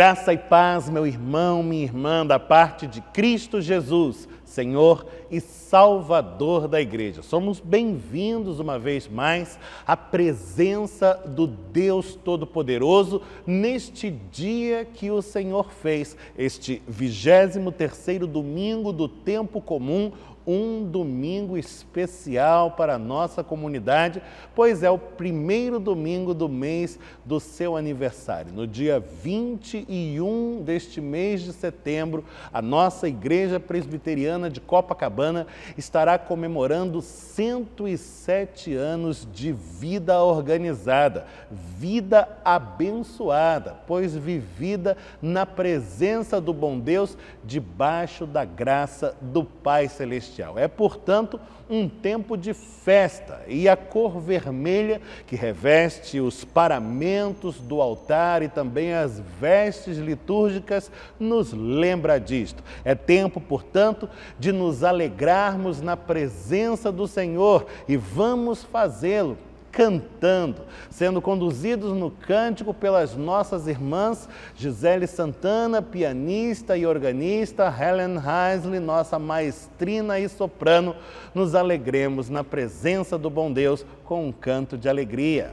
Graça e paz, meu irmão, minha irmã, da parte de Cristo Jesus, Senhor e Salvador da Igreja. Somos bem-vindos uma vez mais à presença do Deus Todo-Poderoso neste dia que o Senhor fez, este 23º domingo do tempo comum, um domingo especial para a nossa comunidade, pois é o primeiro domingo do mês do seu aniversário. No dia 21 deste mês de setembro, a nossa Igreja Presbiteriana de Copacabana estará comemorando 107 anos de vida organizada, vida abençoada, pois vivida na presença do bom Deus, debaixo da graça do Pai Celestial. É, portanto, um tempo de festa e a cor vermelha que reveste os paramentos do altar e também as vestes litúrgicas nos lembra disto. É tempo, portanto, de nos alegrarmos na presença do Senhor e vamos fazê-lo cantando, sendo conduzidos no cântico pelas nossas irmãs Gisele Santana, pianista e organista, Helen Heisley, nossa maestrina e soprano. Nos alegremos na presença do bom Deus com um canto de alegria.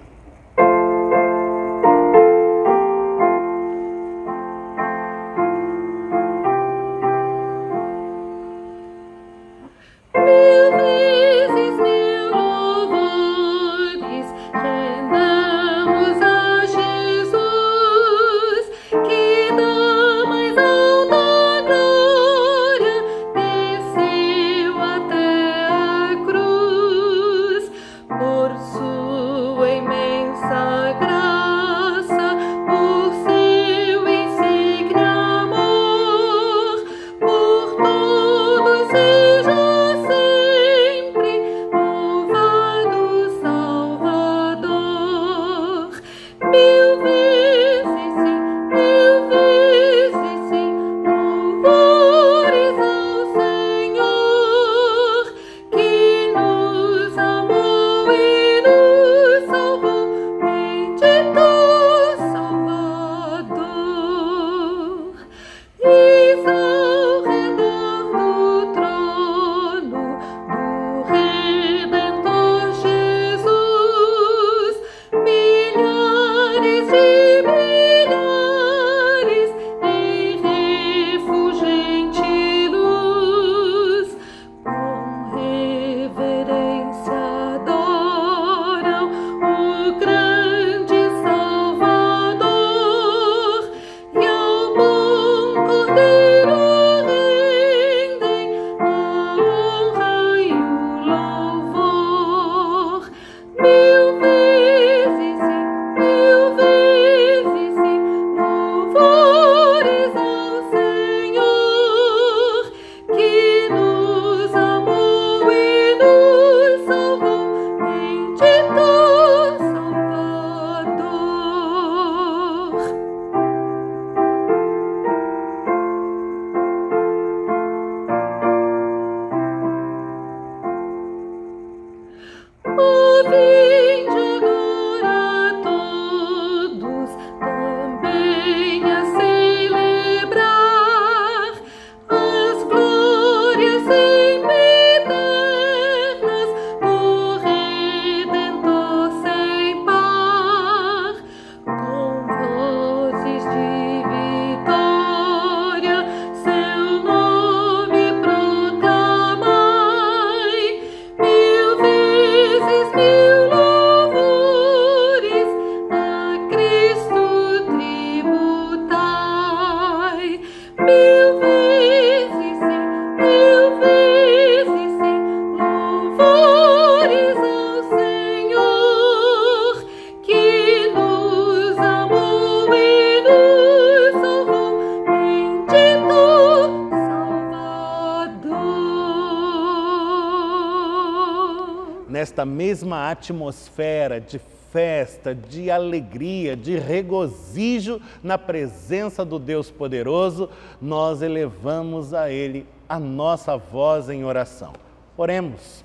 Nesta mesma atmosfera de festa, de alegria, de regozijo na presença do Deus poderoso, nós elevamos a Ele a nossa voz em oração. Oremos.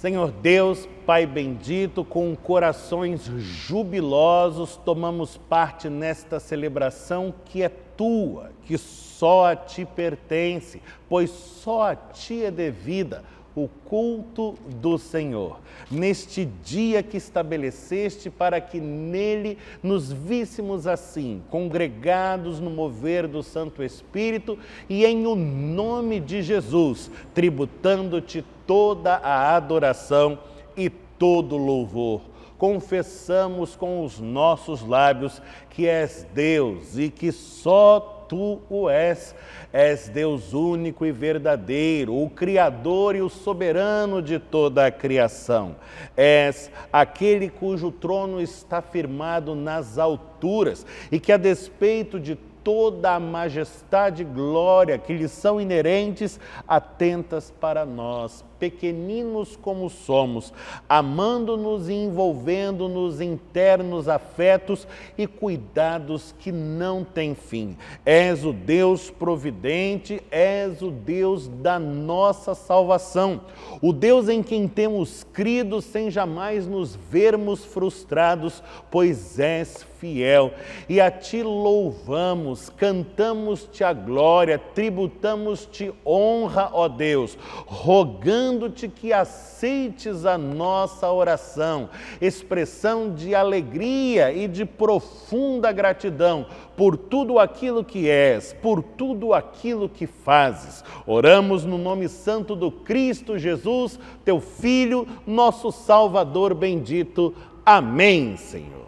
Senhor Deus, Pai bendito, com corações jubilosos, tomamos parte nesta celebração que é tua, que só a ti pertence, pois só a ti é devida o culto do Senhor. Neste dia que estabeleceste para que nele nos víssemos assim, congregados no mover do Santo Espírito e em o nome de Jesus, tributando-te toda a adoração e todo louvor. Confessamos com os nossos lábios que és Deus e que só Tu o és. És Deus único e verdadeiro, o Criador e o soberano de toda a criação. És aquele cujo trono está firmado nas alturas e que, a despeito de toda a majestade e glória que lhes são inerentes, atentas para nós, pequeninos como somos, amando-nos e envolvendo-nos em ternos afetos e cuidados que não têm fim. És o Deus providente, és o Deus da nossa salvação, o Deus em quem temos crido sem jamais nos vermos frustrados, pois és fiel. E a Ti louvamos, cantamos-Te a glória, tributamos-Te honra, ó Deus, rogando-Te que aceites a nossa oração, expressão de alegria e de profunda gratidão por tudo aquilo que és, por tudo aquilo que fazes. Oramos no nome santo do Cristo Jesus, Teu Filho, nosso Salvador bendito. Amém, Senhor.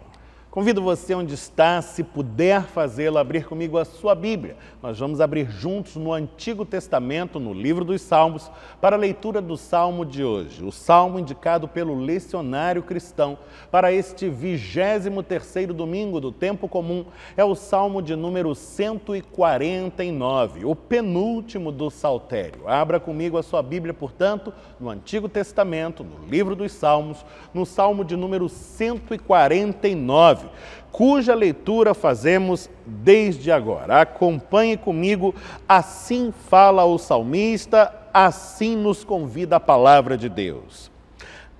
Convido você onde está, se puder fazê-lo, abrir comigo a sua Bíblia. Nós vamos abrir juntos no Antigo Testamento, no livro dos Salmos, para a leitura do Salmo de hoje. O Salmo indicado pelo lecionário cristão para este 23º domingo do tempo comum é o Salmo de número 149, o penúltimo do Saltério. Abra comigo a sua Bíblia, portanto, no Antigo Testamento, no livro dos Salmos, no Salmo de número 149. Cuja leitura fazemos desde agora. Acompanhe comigo, assim fala o salmista, assim nos convida a palavra de Deus.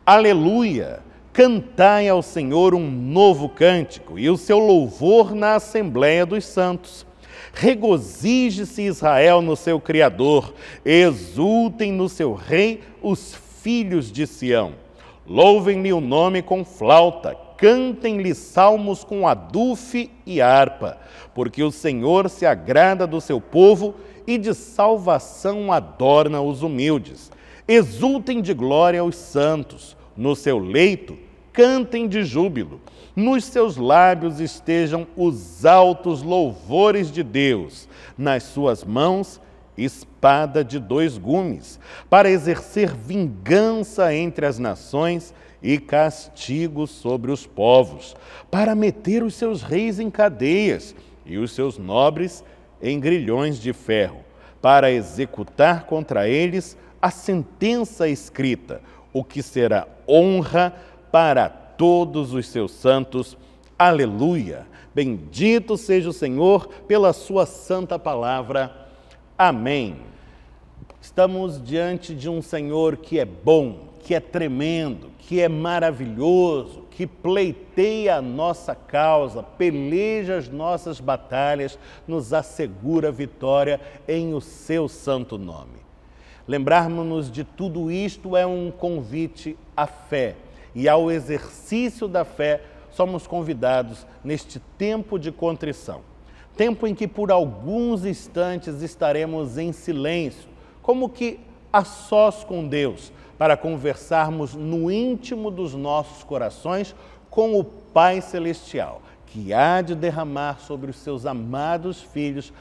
Aleluia! Cantai ao Senhor um novo cântico e o seu louvor na Assembleia dos Santos. Regozije-se Israel no seu Criador, exultem no seu Rei os filhos de Sião. Louvem-lhe o nome com flauta, cantem-lhe salmos com adufe e harpa, porque o Senhor se agrada do seu povo e de salvação adorna os humildes. Exultem de glória os santos, no seu leito cantem de júbilo, nos seus lábios estejam os altos louvores de Deus, nas suas mãos espada de 2 gumes, para exercer vingança entre as nações e castigo sobre os povos, para meter os seus reis em cadeias e os seus nobres em grilhões de ferro, para executar contra eles a sentença escrita, o que será honra para todos os seus santos. Aleluia! Bendito seja o Senhor pela sua santa palavra. Amém. Estamos diante de um Senhor que é bom, que é tremendo, que é maravilhoso, que pleiteia a nossa causa, peleja as nossas batalhas, nos assegura vitória em o seu santo nome. Lembrarmos-nos de tudo isto é um convite à fé, e ao exercício da fé somos convidados neste tempo de contrição. Tempo em que por alguns instantes estaremos em silêncio, como que a sós com Deus, para conversarmos no íntimo dos nossos corações com o Pai Celestial, que há de derramar sobre os seus amados filhos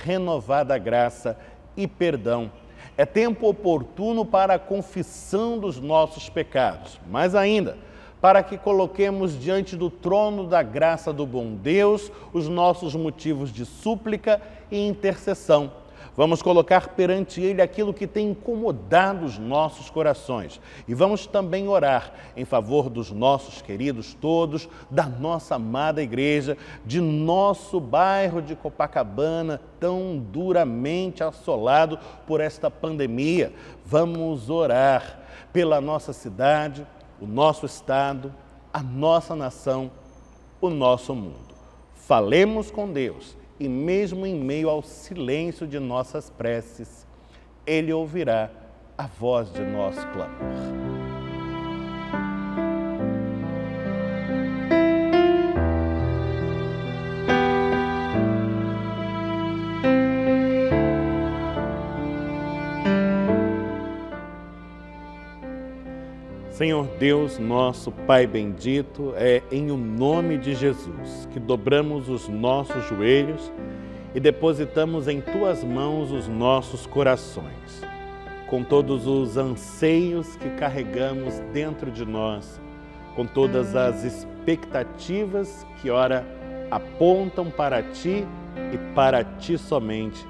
renovada graça e perdão. É tempo oportuno para a confissão dos nossos pecados, mas ainda, para que coloquemos diante do trono da graça do bom Deus os nossos motivos de súplica e intercessão, Vamos colocar perante Ele aquilo que tem incomodado os nossos corações. E vamos também orar em favor dos nossos queridos todos, da nossa amada igreja, de nosso bairro de Copacabana, tão duramente assolado por esta pandemia. Vamos orar pela nossa cidade, o nosso estado, a nossa nação, o nosso mundo. Falemos com Deus. E mesmo em meio ao silêncio de nossas preces, Ele ouvirá a voz de nosso clamor. Senhor Deus, nosso Pai bendito, é em o nome de Jesus que dobramos os nossos joelhos e depositamos em Tuas mãos os nossos corações, com todos os anseios que carregamos dentro de nós, com todas as expectativas que ora apontam para Ti e para Ti somente,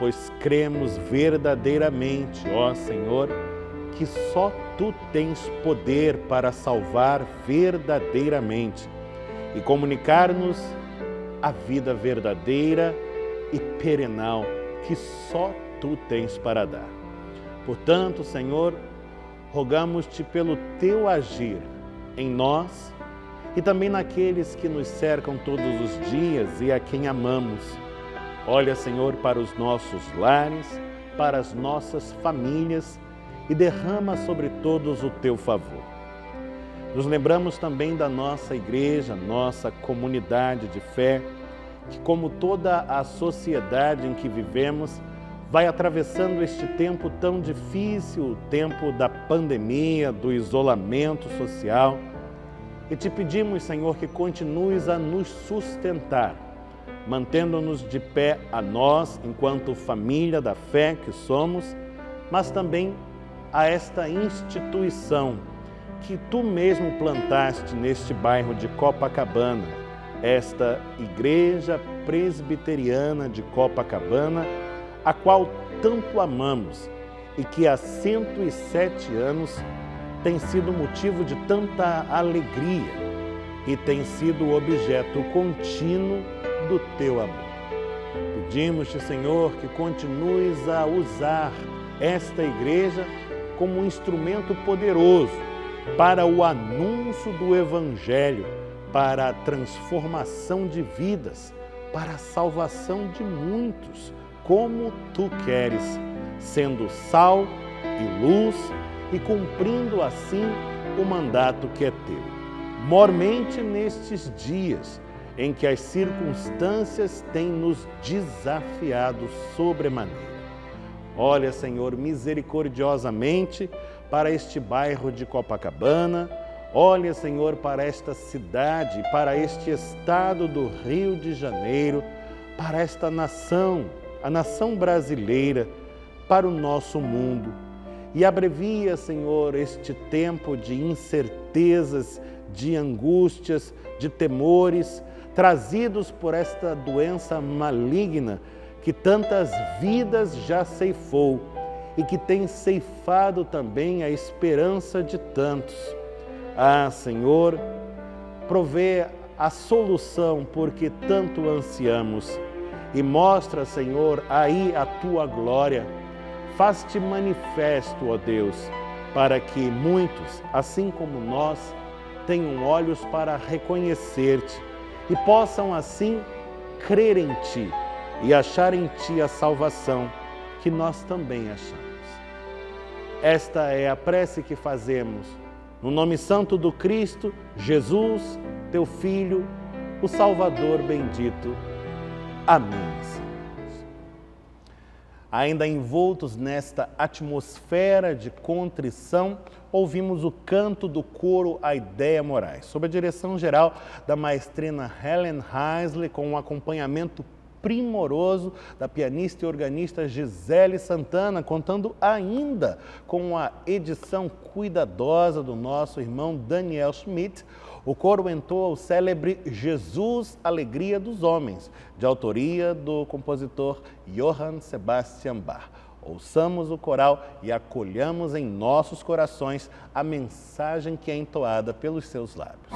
pois cremos verdadeiramente, ó Senhor, que só Tu tens poder para salvar verdadeiramente e comunicar-nos a vida verdadeira e perenal que só Tu tens para dar. Portanto, Senhor, rogamos-Te pelo Teu agir em nós e também naqueles que nos cercam todos os dias e a quem amamos. Olha, Senhor, para os nossos lares, para as nossas famílias, e derrama sobre todos o Teu favor. Nos lembramos também da nossa igreja, nossa comunidade de fé, que como toda a sociedade em que vivemos, vai atravessando este tempo tão difícil, o tempo da pandemia, do isolamento social. E Te pedimos, Senhor, que continues a nos sustentar, mantendo-nos de pé a nós, enquanto família da fé que somos, mas também a esta instituição que Tu mesmo plantaste neste bairro de Copacabana, esta Igreja Presbiteriana de Copacabana, a qual tanto amamos e que há 107 anos tem sido motivo de tanta alegria e tem sido objeto contínuo do Teu amor. Pedimos-Te, Senhor, que continues a usar esta igreja como um instrumento poderoso para o anúncio do Evangelho, para a transformação de vidas, para a salvação de muitos, como Tu queres, sendo sal e luz e cumprindo assim o mandato que é Teu. Mormente nestes dias em que as circunstâncias têm nos desafiado sobremaneira. Olha, Senhor, misericordiosamente para este bairro de Copacabana. Olha, Senhor, para esta cidade, para este estado do Rio de Janeiro, para esta nação, a nação brasileira, para o nosso mundo. E abrevia, Senhor, este tempo de incertezas, de angústias, de temores, trazidos por esta doença maligna que tantas vidas já ceifou e que tem ceifado também a esperança de tantos. Ah, Senhor, provê a solução porque tanto ansiamos e mostra, Senhor, aí a Tua glória. Faz-te manifesto, ó Deus, para que muitos, assim como nós, tenham olhos para reconhecer-te e possam assim crer em Ti e achar em Ti a salvação que nós também achamos. Esta é a prece que fazemos no nome santo do Cristo, Jesus, Teu Filho, o Salvador bendito. Amém, Senhor. Ainda envoltos nesta atmosfera de contrição, ouvimos o canto do coro A Ideia Moraes, sob a direção geral da maestrina Helen Heisley, com um acompanhamento primoroso da pianista e organista Gisele Santana, contando ainda com a edição cuidadosa do nosso irmão Daniel Schmidt, O coro entoa o célebre Jesus, Alegria dos Homens, de autoria do compositor Johann Sebastian Bach. Ouçamos o coral e acolhamos em nossos corações a mensagem que é entoada pelos seus lábios.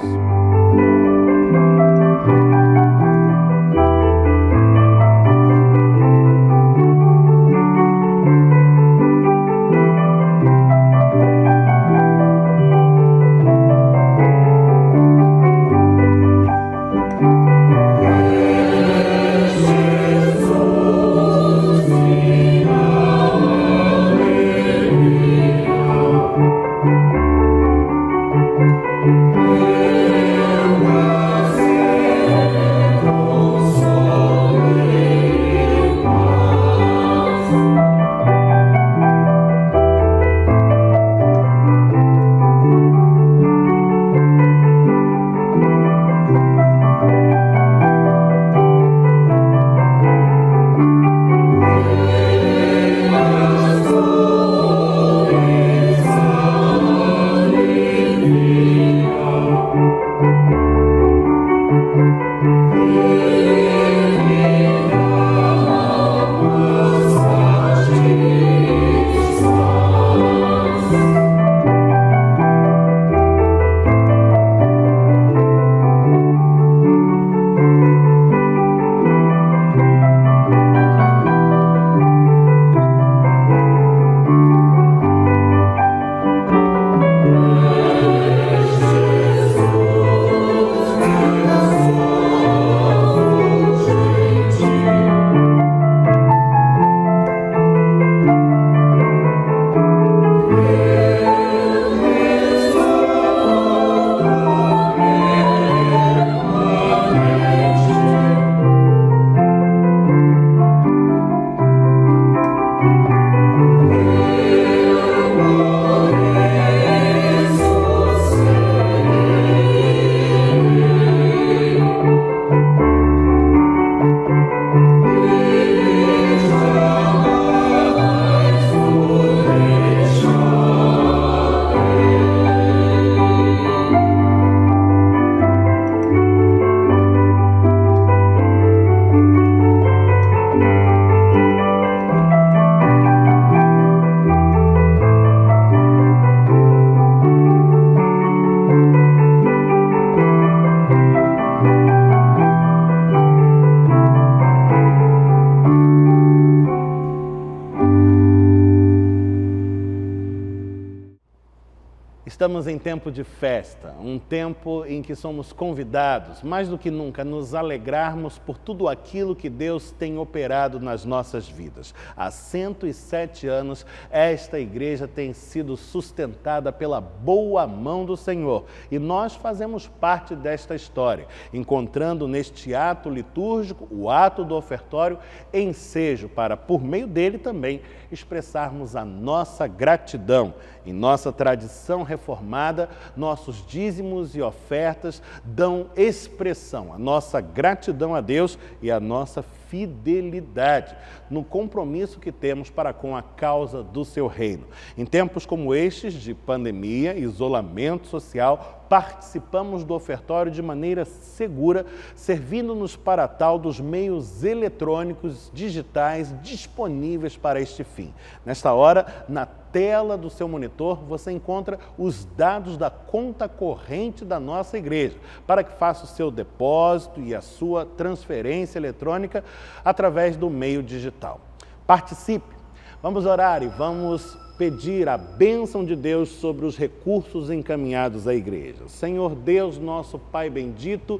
Estamos em tempo de festa, um tempo em que somos convidados, mais do que nunca, a nos alegrarmos por tudo aquilo que Deus tem operado nas nossas vidas. Há 107 anos, esta igreja tem sido sustentada pela boa mão do Senhor e nós fazemos parte desta história, encontrando neste ato litúrgico, o ato do ofertório, ensejo para, por meio dele também, expressarmos a nossa gratidão. Em nossa tradição reformada, nossos dízimos e ofertas dão expressão à nossa gratidão a Deus e à nossa fidelidade no compromisso que temos para com a causa do seu reino. Em tempos como estes de pandemia, isolamento social, participamos do ofertório de maneira segura, servindo-nos para tal dos meios eletrônicos digitais disponíveis para este fim. Nesta hora, na tela do seu monitor, você encontra os dados da conta corrente da nossa igreja, para que faça o seu depósito e a sua transferência eletrônica através do meio digital. Participe! Vamos orar e vamos pedir a bênção de Deus sobre os recursos encaminhados à igreja. Senhor Deus, nosso Pai bendito,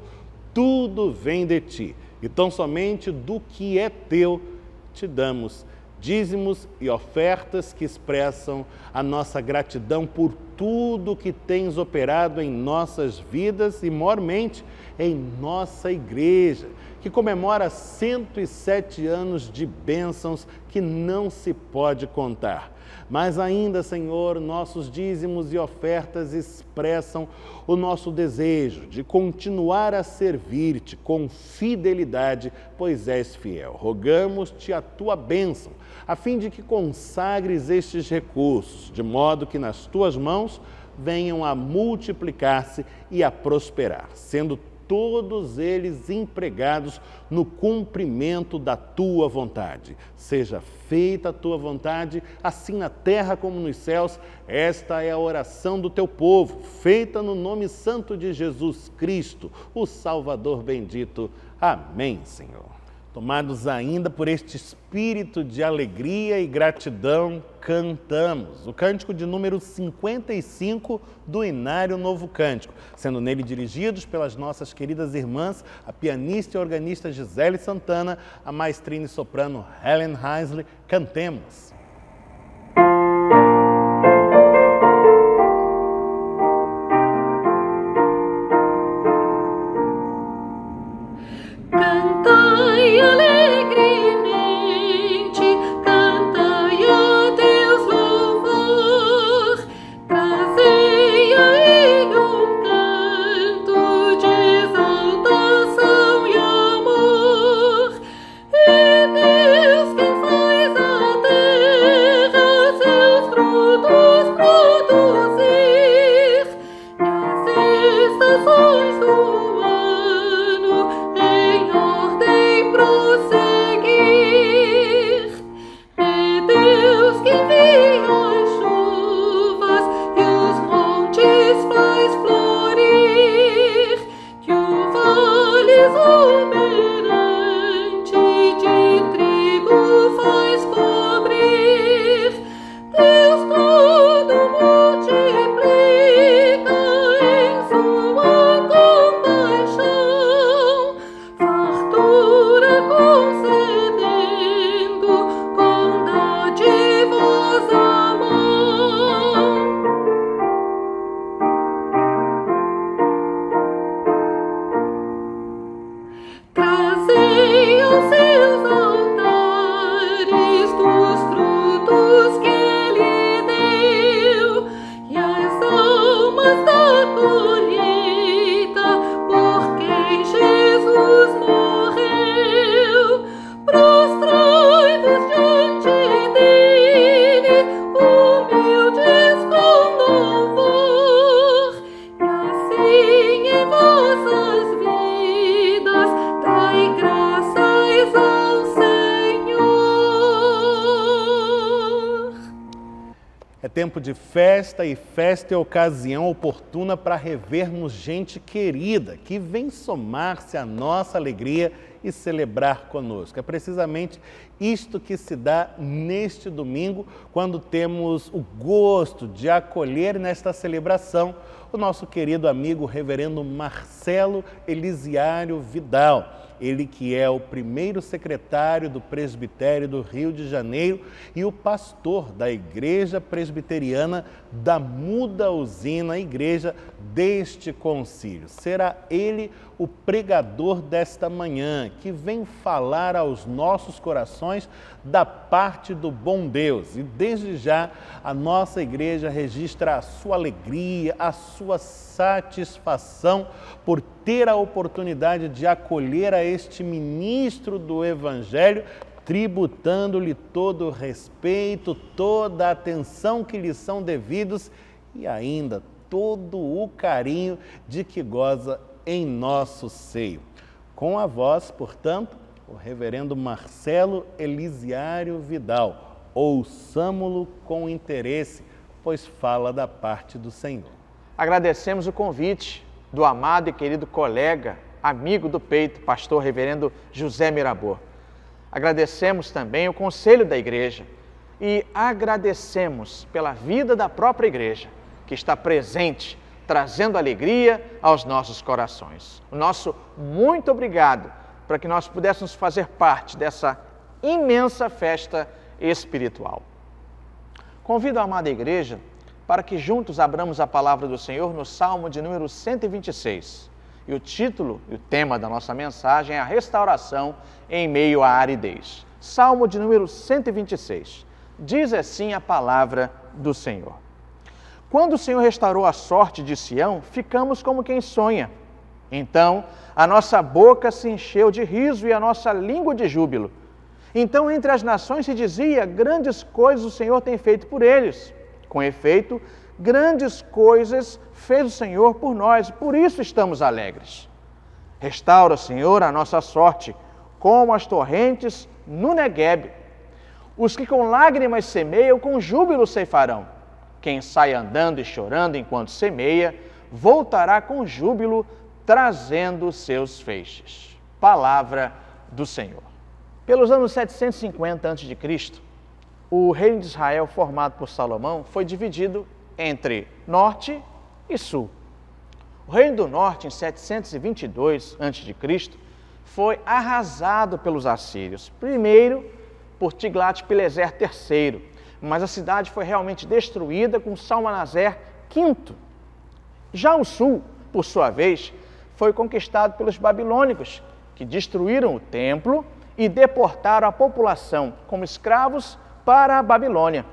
tudo vem de Ti, e tão somente do que é Teu te damos dízimos e ofertas que expressam a nossa gratidão por tudo que tens operado em nossas vidas e, maiormente, em nossa igreja, que comemora 107 anos de bênçãos que não se pode contar. Mas ainda, Senhor, nossos dízimos e ofertas expressam o nosso desejo de continuar a servir-te com fidelidade, pois és fiel. Rogamos-te a tua bênção, a fim de que consagres estes recursos, de modo que nas tuas mãos venham a multiplicar-se e a prosperar, sendo todos eles empregados no cumprimento da tua vontade. Seja feita a tua vontade, assim na terra como nos céus. Esta é a oração do teu povo, feita no nome santo de Jesus Cristo, o Salvador bendito. Amém, Senhor. Tomados ainda por este espírito de alegria e gratidão, cantamos o cântico de número 55 do Inário Novo Cântico, sendo nele dirigidos pelas nossas queridas irmãs, a pianista e organista Gisele Santana, a maestrina e soprano Helen Heisley. Cantemos! Tempo de festa, e festa é ocasião oportuna para revermos gente querida que vem somar-se à nossa alegria e celebrar conosco. É precisamente isto que se dá neste domingo, quando temos o gosto de acolher nesta celebração o nosso querido amigo reverendo Marcelo Elisiário Vidal. Ele que é o primeiro secretário do presbitério do Rio de Janeiro e o pastor da Igreja Presbiteriana da Muda Usina, igreja deste concílio. Será ele o pregador desta manhã, que vem falar aos nossos corações da parte do bom Deus. E desde já a nossa igreja registra a sua alegria, a sua satisfação por ter a oportunidade de acolher a este ministro do Evangelho, tributando-lhe todo o respeito, toda a atenção que lhe são devidos e ainda todo o carinho de que goza em nosso seio. Com a voz, portanto, o reverendo Marcelo Elisiário Vidal. Ouçamo-lo com interesse, pois fala da parte do Senhor. Agradecemos o convite do amado e querido colega, amigo do peito, pastor reverendo José Mirabor. Agradecemos também o conselho da igreja e agradecemos pela vida da própria igreja, que está presente, trazendo alegria aos nossos corações. O nosso muito obrigado para que nós pudéssemos fazer parte dessa imensa festa espiritual. Convido a amada igreja para que juntos abramos a palavra do Senhor no Salmo de número 126. E o título e o tema da nossa mensagem é a restauração em meio à aridez. Salmo de número 126. Diz assim a palavra do Senhor. Quando o Senhor restaurou a sorte de Sião, ficamos como quem sonha. Então, a nossa boca se encheu de riso e a nossa língua de júbilo. Então, entre as nações se dizia, grandes coisas o Senhor tem feito por eles. Com efeito, grandes coisas fez o Senhor por nós, por isso estamos alegres. Restaura, Senhor, a nossa sorte, como as torrentes no Neguebe. Os que com lágrimas semeiam, com júbilo ceifarão. Quem sai andando e chorando enquanto semeia, voltará com júbilo, trazendo seus feixes. Palavra do Senhor. Pelos anos 750 a.C., o reino de Israel, formado por Salomão, foi dividido entre norte e sul. O reino do norte, em 722 a.C., foi arrasado pelos assírios, primeiro por Tiglat-Pileser III, mas a cidade foi realmente destruída com Salmanaser V. Já o sul, por sua vez, foi conquistado pelos babilônicos, que destruíram o templo e deportaram a população como escravos para a Babilônia.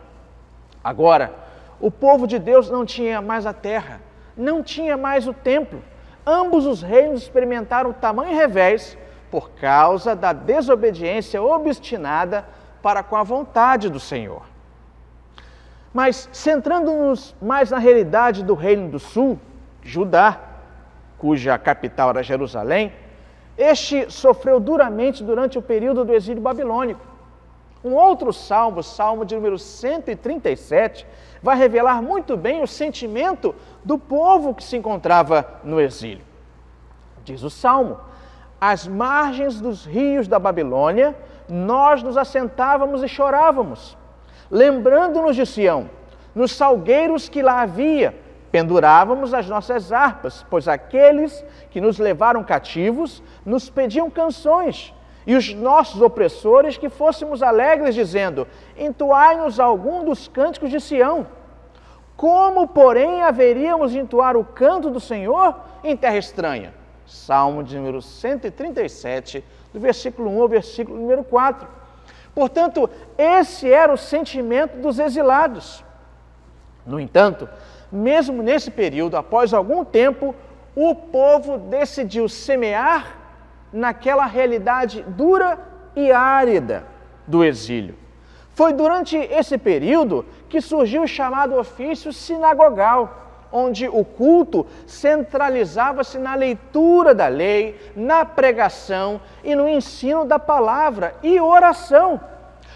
Agora, o povo de Deus não tinha mais a terra, não tinha mais o templo. Ambos os reinos experimentaram tamanho revés por causa da desobediência obstinada para com a vontade do Senhor. Mas, centrando-nos mais na realidade do Reino do Sul, Judá, cuja capital era Jerusalém, este sofreu duramente durante o período do exílio babilônico. Um outro salmo, o salmo de número 137, vai revelar muito bem o sentimento do povo que se encontrava no exílio. Diz o salmo: às margens dos rios da Babilônia, nós nos assentávamos e chorávamos, lembrando-nos de Sião, nos salgueiros que lá havia, pendurávamos as nossas harpas, pois aqueles que nos levaram cativos nos pediam canções, e os nossos opressores que fôssemos alegres, dizendo: entoai-nos algum dos cânticos de Sião. Como, porém, haveríamos de entoar o canto do Senhor em terra estranha? Salmo de número 137, do versículo 1 ao versículo número 4. Portanto, esse era o sentimento dos exilados. No entanto, mesmo nesse período, após algum tempo, o povo decidiu semear naquela realidade dura e árida do exílio. Foi durante esse período que surgiu o chamado ofício sinagogal, onde o culto centralizava-se na leitura da lei, na pregação e no ensino da palavra e oração.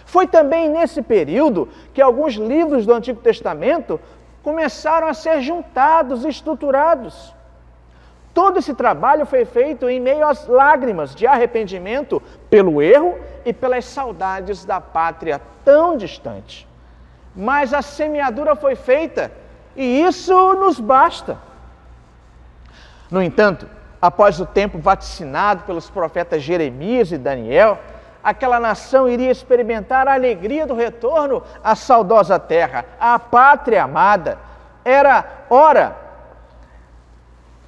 Foi também nesse período que alguns livros do Antigo Testamento começaram a ser juntados e estruturados. Todo esse trabalho foi feito em meio às lágrimas de arrependimento pelo erro e pelas saudades da pátria tão distante. Mas a semeadura foi feita e isso nos basta. No entanto, após o tempo vaticinado pelos profetas Jeremias e Daniel, aquela nação iria experimentar a alegria do retorno à saudosa terra, à pátria amada. Era hora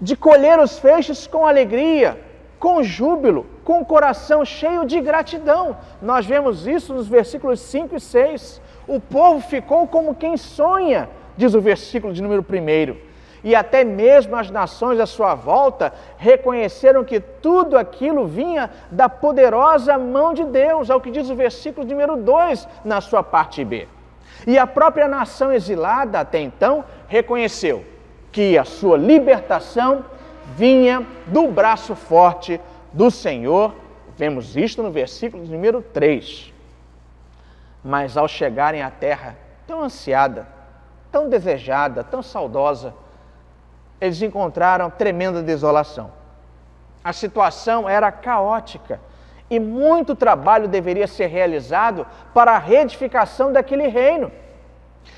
de colher os feixes com alegria, com júbilo, com o coração cheio de gratidão. Nós vemos isso nos versículos 5 e 6. O povo ficou como quem sonha, diz o versículo de número 1. E até mesmo as nações à sua volta reconheceram que tudo aquilo vinha da poderosa mão de Deus, é o que diz o versículo de número 2 na sua parte B. E a própria nação exilada até então reconheceu que a sua libertação vinha do braço forte do Senhor. Vemos isto no versículo de número 3. Mas ao chegarem à terra tão ansiada, tão desejada, tão saudosa, eles encontraram tremenda desolação. A situação era caótica e muito trabalho deveria ser realizado para a reedificação daquele reino.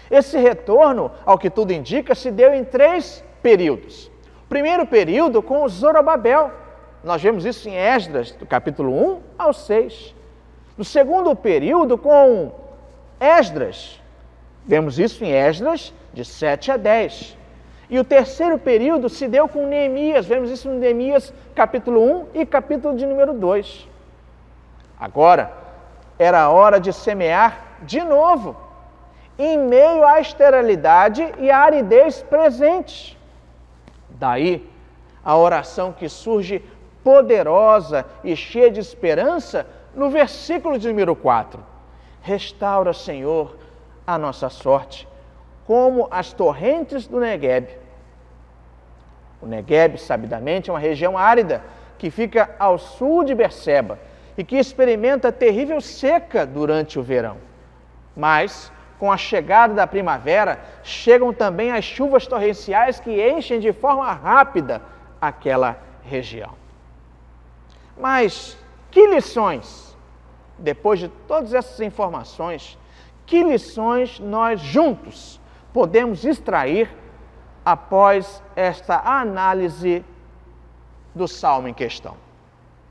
Esse retorno, ao que tudo indica, se deu em 3 períodos. O primeiro período com Zorobabel. Nós vemos isso em Esdras, do capítulo 1 ao 6. No segundo período com Esdras. Vemos isso em Esdras, de 7 a 10. E o terceiro período se deu com Neemias. Vemos isso em Neemias, capítulo 1 e capítulo de número 2. Agora, era a hora de semear de novo, em meio à esterilidade e à aridez presentes. Daí, a oração que surge poderosa e cheia de esperança no versículo de número 4. Restaura, Senhor, a nossa sorte, como as torrentes do Negueb. O Negueb, sabidamente, é uma região árida que fica ao sul de Berseba e que experimenta terrível seca durante o verão. Mas, com a chegada da primavera, chegam também as chuvas torrenciais que enchem de forma rápida aquela região. Mas que lições, depois de todas essas informações, que lições nós juntos podemos extrair após esta análise do salmo em questão?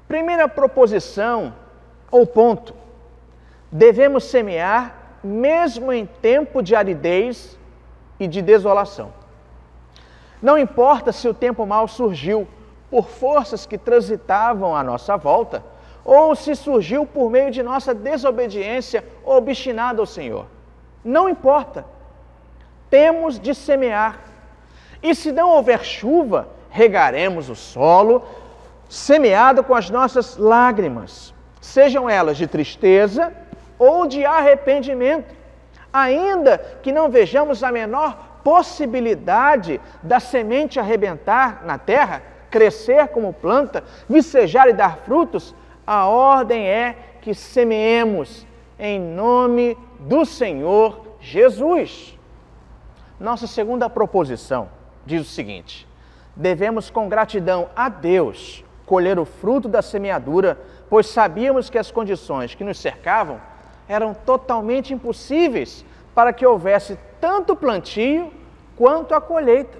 Primeira proposição ou ponto: devemos semear mesmo em tempo de aridez e de desolação. Não importa se o tempo mau surgiu por forças que transitavam à nossa volta, ou se surgiu por meio de nossa desobediência obstinada ao Senhor. Não importa. Temos de semear. E se não houver chuva, regaremos o solo, semeado com as nossas lágrimas, sejam elas de tristeza ou de arrependimento. Ainda que não vejamos a menor possibilidade da semente arrebentar na terra, crescer como planta, vicejar e dar frutos, a ordem é que semeemos em nome do Senhor Jesus. Nossa segunda proposição diz o seguinte: devemos com gratidão a Deus colher o fruto da semeadura, pois sabíamos que as condições que nos cercavam eram totalmente impossíveis para que houvesse tanto plantio quanto a colheita.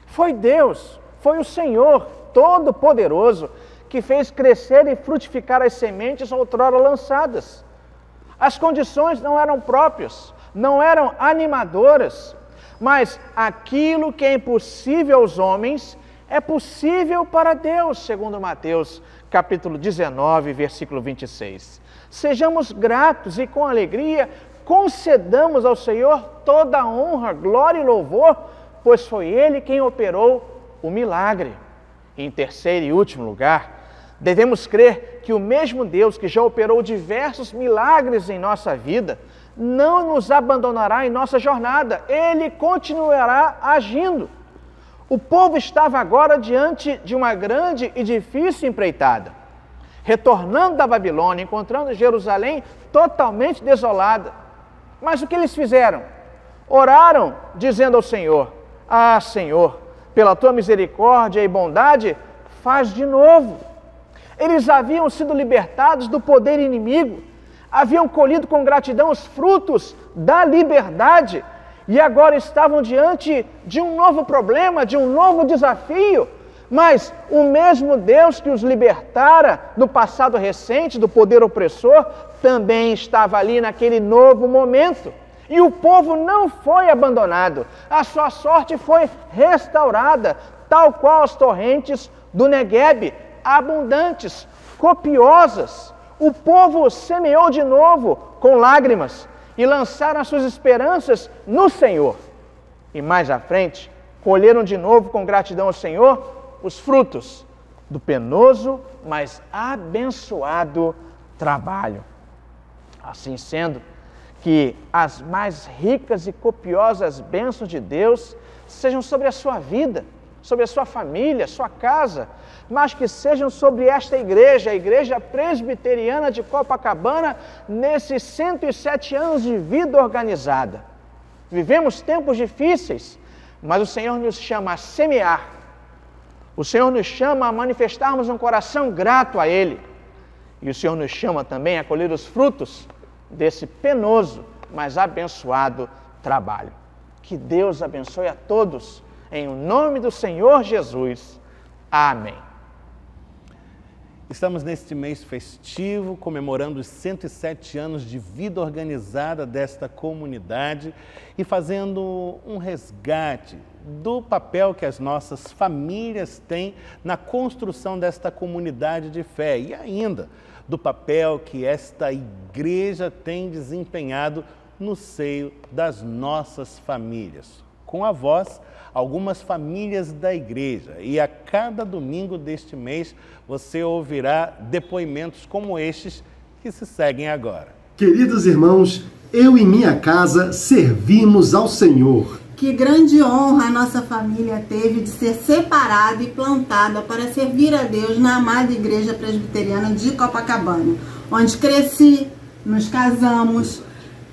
Foi Deus, foi o Senhor Todo-Poderoso que fez crescer e frutificar as sementes outrora lançadas. As condições não eram próprias, não eram animadoras, mas aquilo que é impossível aos homens é possível para Deus, segundo Mateus, capítulo 19, versículo 26. Sejamos gratos e com alegria concedamos ao Senhor toda a honra, glória e louvor, pois foi Ele quem operou o milagre. Em terceiro e último lugar, devemos crer que o mesmo Deus que já operou diversos milagres em nossa vida não nos abandonará em nossa jornada. Ele continuará agindo. O povo estava agora diante de uma grande e difícil empreitada. Retornando da Babilônia, encontrando Jerusalém totalmente desolada. Mas o que eles fizeram? Oraram, dizendo ao Senhor: ah, Senhor, pela tua misericórdia e bondade, faz de novo. Eles haviam sido libertados do poder inimigo, haviam colhido com gratidão os frutos da liberdade e agora estavam diante de um novo problema, de um novo desafio. Mas o mesmo Deus que os libertara no passado recente do poder opressor também estava ali naquele novo momento. E o povo não foi abandonado, a sua sorte foi restaurada, tal qual as torrentes do Negueb, abundantes, copiosas. O povo semeou de novo com lágrimas e lançaram as suas esperanças no Senhor. E mais à frente, colheram de novo com gratidão ao Senhor os frutos do penoso, mas abençoado trabalho. Assim sendo, que as mais ricas e copiosas bênçãos de Deus sejam sobre a sua vida, sobre a sua família, sua casa, mas que sejam sobre esta igreja, a Igreja Presbiteriana de Copacabana, nesses 107 anos de vida organizada. Vivemos tempos difíceis, mas o Senhor nos chama a semear. O Senhor nos chama a manifestarmos um coração grato a Ele. E o Senhor nos chama também a colher os frutos desse penoso, mas abençoado trabalho. Que Deus abençoe a todos, em nome do Senhor Jesus. Amém. Estamos neste mês festivo, comemorando os 107 anos de vida organizada desta comunidade e fazendo um resgate do papel que as nossas famílias têm na construção desta comunidade de fé e ainda do papel que esta igreja tem desempenhado no seio das nossas famílias. Com a voz, algumas famílias da igreja. E a cada domingo deste mês você ouvirá depoimentos como estes que se seguem agora. Queridos irmãos, Eu e minha casa servimos ao Senhor. Que grande honra a nossa família teve de ser separada e plantada para servir a Deus na amada Igreja Presbiteriana de Copacabana, onde cresci, nos casamos,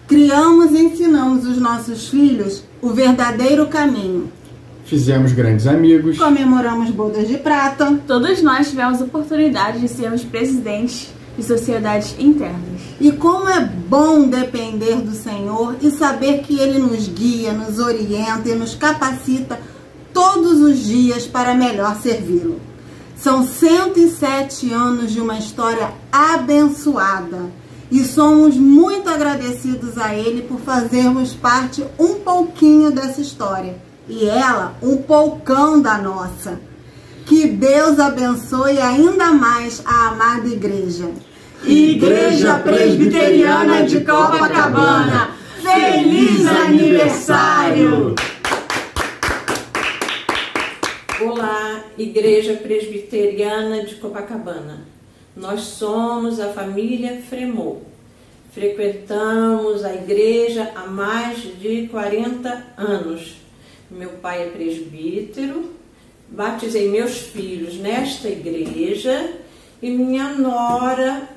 criamos e ensinamos os nossos filhos o verdadeiro caminho. Fizemos grandes amigos. Comemoramos bodas de prata. Todos nós tivemos oportunidade de sermos presidentes de sociedades internas. E como é bom depender do Senhor e saber que Ele nos guia, nos orienta e nos capacita todos os dias para melhor servi-lo. São 107 anos de uma história abençoada e somos muito agradecidos a Ele por fazermos parte um pouquinho dessa história e ela um poucão da nossa. Que Deus abençoe ainda mais a amada igreja. Igreja Presbiteriana de Copacabana, feliz aniversário! Olá, Igreja Presbiteriana de Copacabana. Nós somos a família Fremont. Frequentamos a igreja há mais de 40 anos. Meu pai é presbítero, batizei meus filhos nesta igreja e minha nora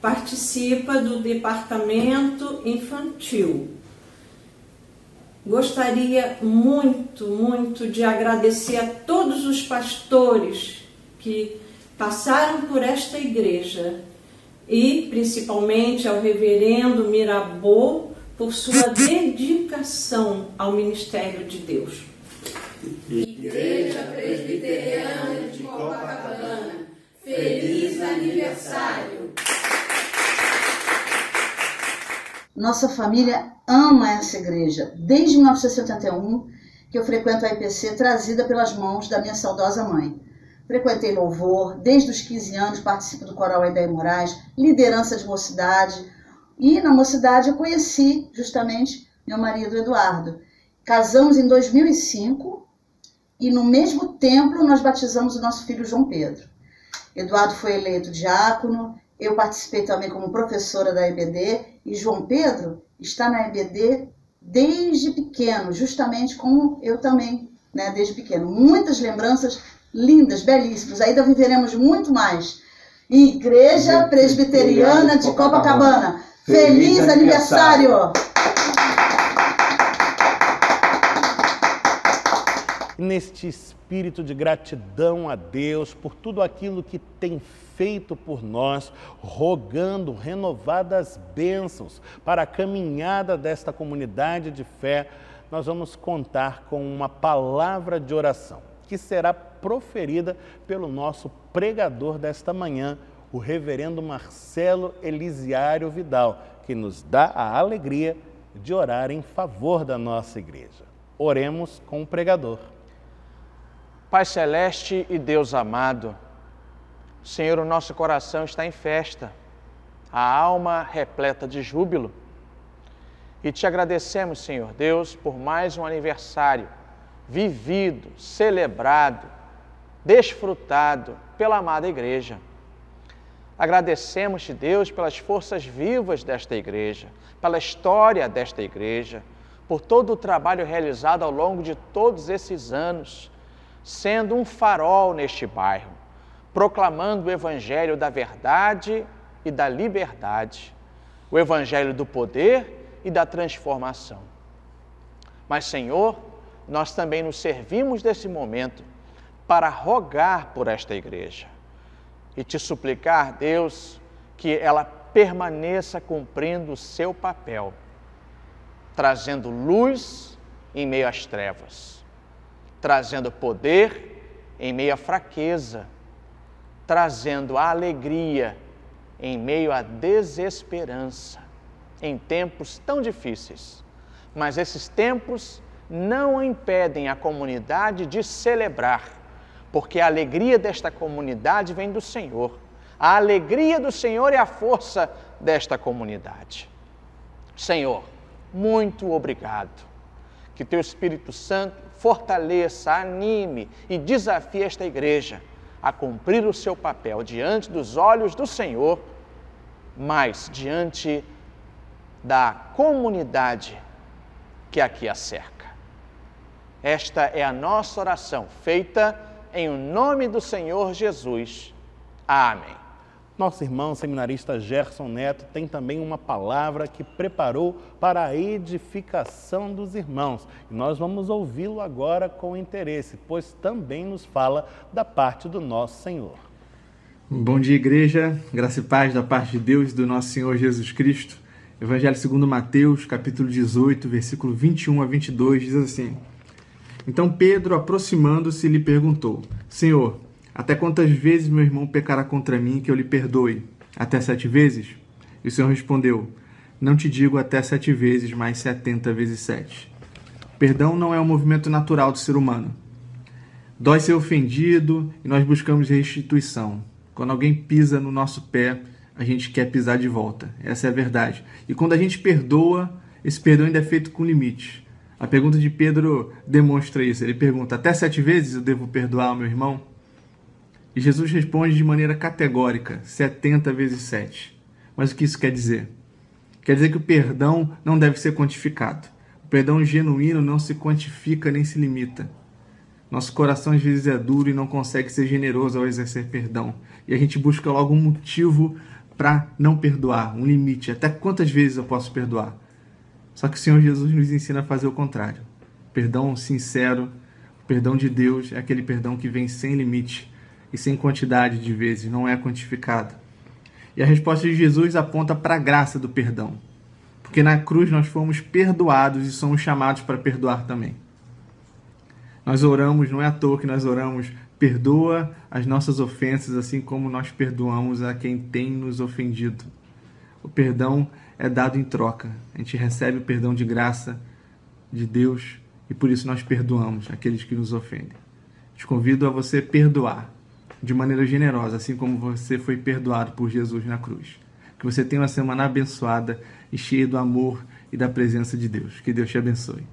participa do departamento infantil. Gostaria muito de agradecer a todos os pastores que passaram por esta igreja e principalmente ao reverendo Mirabô por sua dedicação ao ministério de Deus. Igreja Presbiteriana de Copacabana, feliz aniversário! Nossa família ama essa igreja. Desde 1971 que eu frequento a IPC, trazida pelas mãos da minha saudosa mãe. Frequentei louvor, desde os 15 anos participo do coral Edair Moraes, liderança de mocidade. E na mocidade eu conheci justamente meu marido Eduardo. Casamos em 2005 e no mesmo templo nós batizamos o nosso filho João Pedro. Eduardo foi eleito diácono, eu participei também como professora da EBD e João Pedro está na EBD desde pequeno, justamente como eu também, né, desde pequeno. Muitas lembranças lindas, belíssimas, ainda viveremos muito mais. Igreja Presbiteriana de Copacabana, feliz aniversário! Neste espírito de gratidão a Deus por tudo aquilo que tem feito por nós, rogando renovadas bênçãos para a caminhada desta comunidade de fé, nós vamos contar com uma palavra de oração que será proferida pelo nosso pregador desta manhã, o reverendo Marcelo Elisiário Vidal, que nos dá a alegria de orar em favor da nossa igreja. Oremos com o pregador. Pai Celeste e Deus amado, Senhor, o nosso coração está em festa, a alma repleta de júbilo. E te agradecemos, Senhor Deus, por mais um aniversário vivido, celebrado, desfrutado pela amada igreja. Agradecemos-te, Deus, pelas forças vivas desta igreja, pela história desta igreja, por todo o trabalho realizado ao longo de todos esses anos, sendo um farol neste bairro, proclamando o evangelho da verdade e da liberdade, o evangelho do poder e da transformação. Mas, Senhor, nós também nos servimos desse momento para rogar por esta igreja e te suplicar, Deus, que ela permaneça cumprindo o seu papel, trazendo luz em meio às trevas, trazendo poder em meio à fraqueza, trazendo alegria em meio à desesperança, em tempos tão difíceis. Mas esses tempos não impedem a comunidade de celebrar, porque a alegria desta comunidade vem do Senhor. A alegria do Senhor é a força desta comunidade. Senhor, muito obrigado. Que Teu Espírito Santo fortaleça, anime e desafie esta igreja a cumprir o seu papel diante dos olhos do Senhor, mas diante da comunidade que aqui a cerca. Esta é a nossa oração, feita em nome do Senhor Jesus. Amém. Nosso irmão seminarista Gerson Neto tem também uma palavra que preparou para a edificação dos irmãos. E nós vamos ouvi-lo agora com interesse, pois também nos fala da parte do nosso Senhor. Bom dia, igreja. Graça e paz da parte de Deus e do nosso Senhor Jesus Cristo. Evangelho segundo Mateus, capítulo 18, versículo 21 a 22, diz assim: Então Pedro, aproximando-se, lhe perguntou: Senhor, até quantas vezes meu irmão pecará contra mim que eu lhe perdoe? Até 7 vezes? E o Senhor respondeu: Não te digo até 7 vezes, mas 70 vezes 7. Perdão não é um movimento natural do ser humano. Dói ser ofendido e nós buscamos restituição. Quando alguém pisa no nosso pé, a gente quer pisar de volta. Essa é a verdade. E quando a gente perdoa, esse perdão ainda é feito com limite. A pergunta de Pedro demonstra isso. Ele pergunta: até 7 vezes eu devo perdoar o meu irmão? E Jesus responde de maneira categórica: 70 vezes 7. Mas o que isso quer dizer? Quer dizer que o perdão não deve ser quantificado. O perdão genuíno não se quantifica nem se limita. Nosso coração às vezes é duro e não consegue ser generoso ao exercer perdão. E a gente busca logo um motivo para não perdoar, um limite. Até quantas vezes eu posso perdoar? Só que o Senhor Jesus nos ensina a fazer o contrário. Perdão sincero, o perdão de Deus é aquele perdão que vem sem limite e sem quantidade de vezes, não é quantificado. E a resposta de Jesus aponta para a graça do perdão. Porque na cruz nós fomos perdoados e somos chamados para perdoar também. Nós oramos, não é à toa que nós oramos: perdoa as nossas ofensas, assim como nós perdoamos a quem tem nos ofendido. O perdão é dado em troca. A gente recebe o perdão de graça de Deus e por isso nós perdoamos aqueles que nos ofendem. Te convido a você perdoar de maneira generosa, assim como você foi perdoado por Jesus na cruz. Que você tenha uma semana abençoada e cheia do amor e da presença de Deus. Que Deus te abençoe.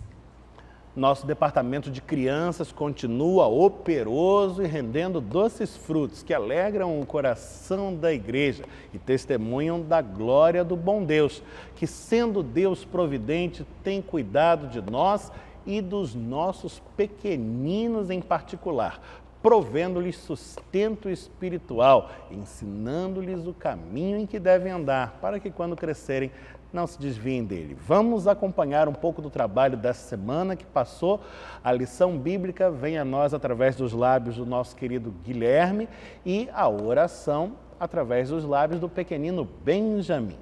Nosso departamento de crianças continua operoso e rendendo doces frutos que alegram o coração da igreja e testemunham da glória do bom Deus, que, sendo Deus providente, tem cuidado de nós e dos nossos pequeninos em particular, provendo-lhes sustento espiritual, ensinando-lhes o caminho em que devem andar, para que quando crescerem não se desviem dele. Vamos acompanhar um pouco do trabalho dessa semana que passou. A lição bíblica vem a nós através dos lábios do nosso querido Guilherme e a oração através dos lábios do pequenino Benjamin.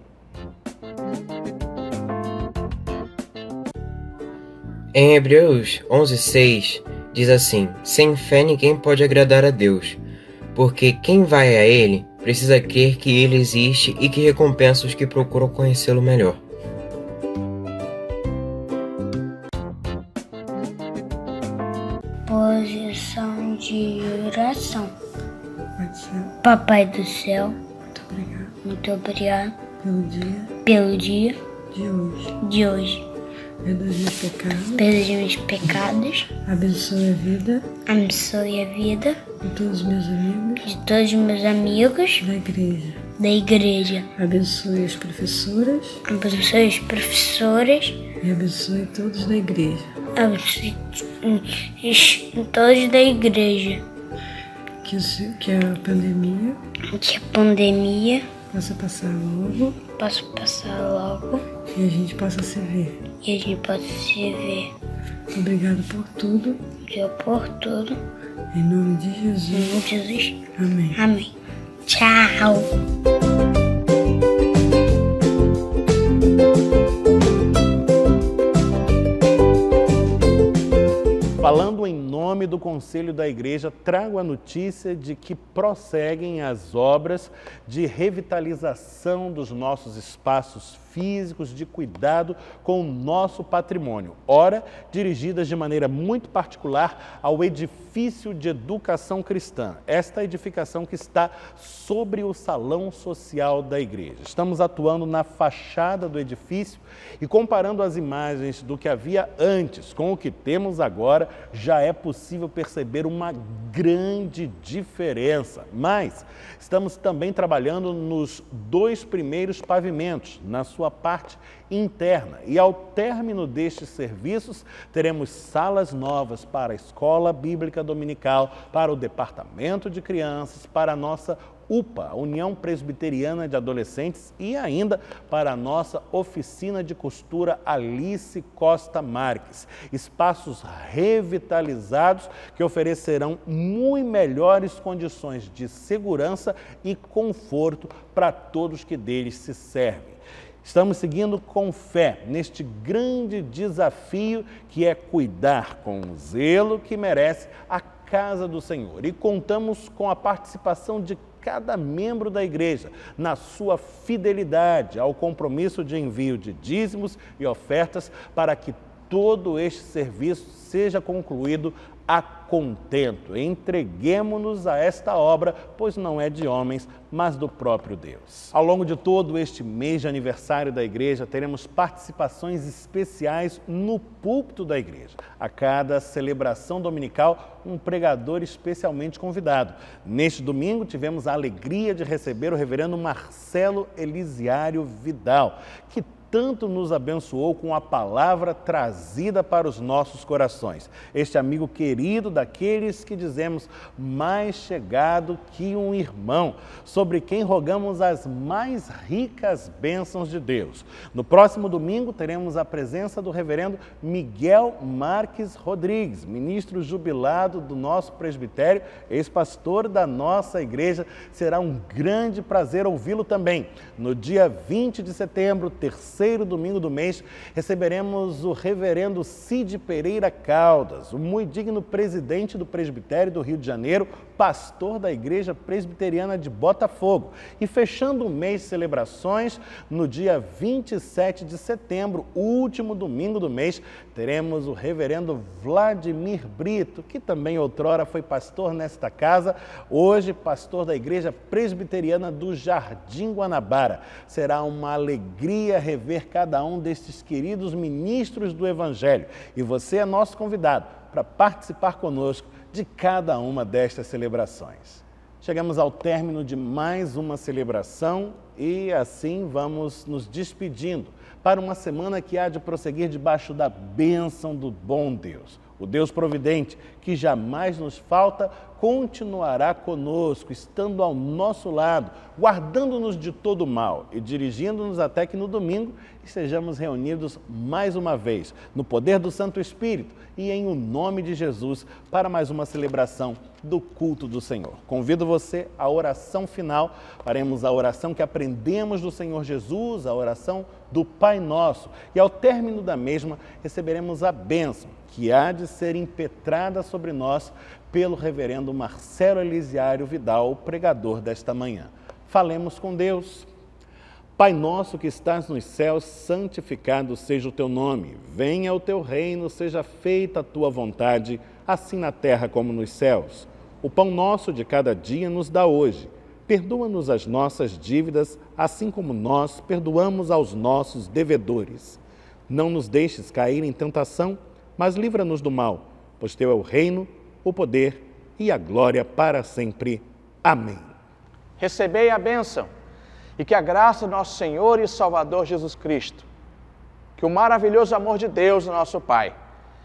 Em Hebreus 11:6 diz assim: sem fé ninguém pode agradar a Deus, porque quem vai a Ele precisa crer que Ele existe e que recompensa os que procuram conhecê-lo melhor. Posição de oração. Papai do céu, muito obrigado pelo dia de hoje. Perdoe meus pecados. Abençoe a vida de todos os meus amigos da igreja. Abençoe as professoras. E abençoe todos da igreja. Que a pandemia possa passar logo. E a gente possa se ver. Obrigado por tudo. Em nome de Jesus. Amém. Tchau. Falando em nome do Conselho da Igreja, trago a notícia de que prosseguem as obras de revitalização dos nossos espaços físicos de cuidado com o nosso patrimônio, ora dirigidas de maneira muito particular ao edifício de educação cristã, esta edificação que está sobre o salão social da igreja. Estamos atuando na fachada do edifício e comparando as imagens do que havia antes com o que temos agora, já é possível possível perceber uma grande diferença. Mas estamos também trabalhando nos 2 primeiros pavimentos, na sua parte interna. E ao término destes serviços, teremos salas novas para a Escola Bíblica Dominical, para o Departamento de Crianças, para a nossa UPA, a União Presbiteriana de Adolescentes, e ainda para a nossa oficina de costura Alice Costa Marques. Espaços revitalizados que oferecerão muito melhores condições de segurança e conforto para todos que deles se servem. Estamos seguindo com fé neste grande desafio que é cuidar com o zelo que merece a casa do Senhor. E contamos com a participação de cada membro da igreja na sua fidelidade ao compromisso de envio de dízimos e ofertas para que todo este serviço seja concluído a contento. Entreguemo-nos a esta obra, pois não é de homens, mas do próprio Deus. Ao longo de todo este mês de aniversário da igreja, teremos participações especiais no púlpito da igreja. A cada celebração dominical, um pregador especialmente convidado. Neste domingo, tivemos a alegria de receber o reverendo Marcelo Elisiário Vidal, que tanto nos abençoou com a palavra trazida para os nossos corações. Este amigo querido daqueles que dizemos mais chegado que um irmão, sobre quem rogamos as mais ricas bênçãos de Deus. No próximo domingo teremos a presença do reverendo Miguel Marques Rodrigues, ministro jubilado do nosso presbitério, ex-pastor da nossa igreja. Será um grande prazer ouvi-lo também. No dia 20 de setembro, terceiro domingo do mês, receberemos o reverendo Cid Pereira Caldas, o muito digno presidente do presbitério do Rio de Janeiro, pastor da Igreja Presbiteriana de Botafogo. E fechando o mês de celebrações, no dia 27 de setembro, último domingo do mês, teremos o reverendo Vladimir Brito, que também outrora foi pastor nesta casa, hoje pastor da Igreja Presbiteriana do Jardim Guanabara. Será uma alegria rever cada um destes queridos ministros do Evangelho. E você é nosso convidado para participar conosco de cada uma destas celebrações. Chegamos ao término de mais uma celebração e assim vamos nos despedindo para uma semana que há de prosseguir debaixo da bênção do bom Deus. O Deus providente, que jamais nos falta, continuará conosco, estando ao nosso lado, guardando-nos de todo mal e dirigindo-nos até que no domingo estejamos reunidos mais uma vez, no poder do Santo Espírito e em o nome de Jesus, para mais uma celebração do culto do Senhor. Convido você à oração final. Faremos a oração que aprendemos do Senhor Jesus, a oração do Pai Nosso. E ao término da mesma, receberemos a bênção que há de ser impetrada sobre nós pelo reverendo Marcelo Elisiário Vidal, o pregador desta manhã. Falemos com Deus. Pai nosso que estás nos céus, santificado seja o teu nome. Venha o teu reino, seja feita a tua vontade, assim na terra como nos céus. O pão nosso de cada dia nos dá hoje. Perdoa-nos as nossas dívidas, assim como nós perdoamos aos nossos devedores. Não nos deixes cair em tentação, mas livra-nos do mal, pois teu é o reino, o poder e a glória para sempre. Amém. Recebei a bênção e que a graça do nosso Senhor e Salvador Jesus Cristo, que o maravilhoso amor de Deus, nosso Pai,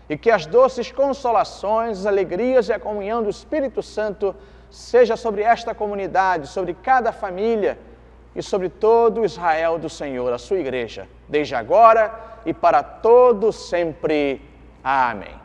e que as doces consolações, as alegrias e a comunhão do Espírito Santo seja sobre esta comunidade, sobre cada família e sobre todo Israel do Senhor, a sua igreja, desde agora e para todo sempre. Amém.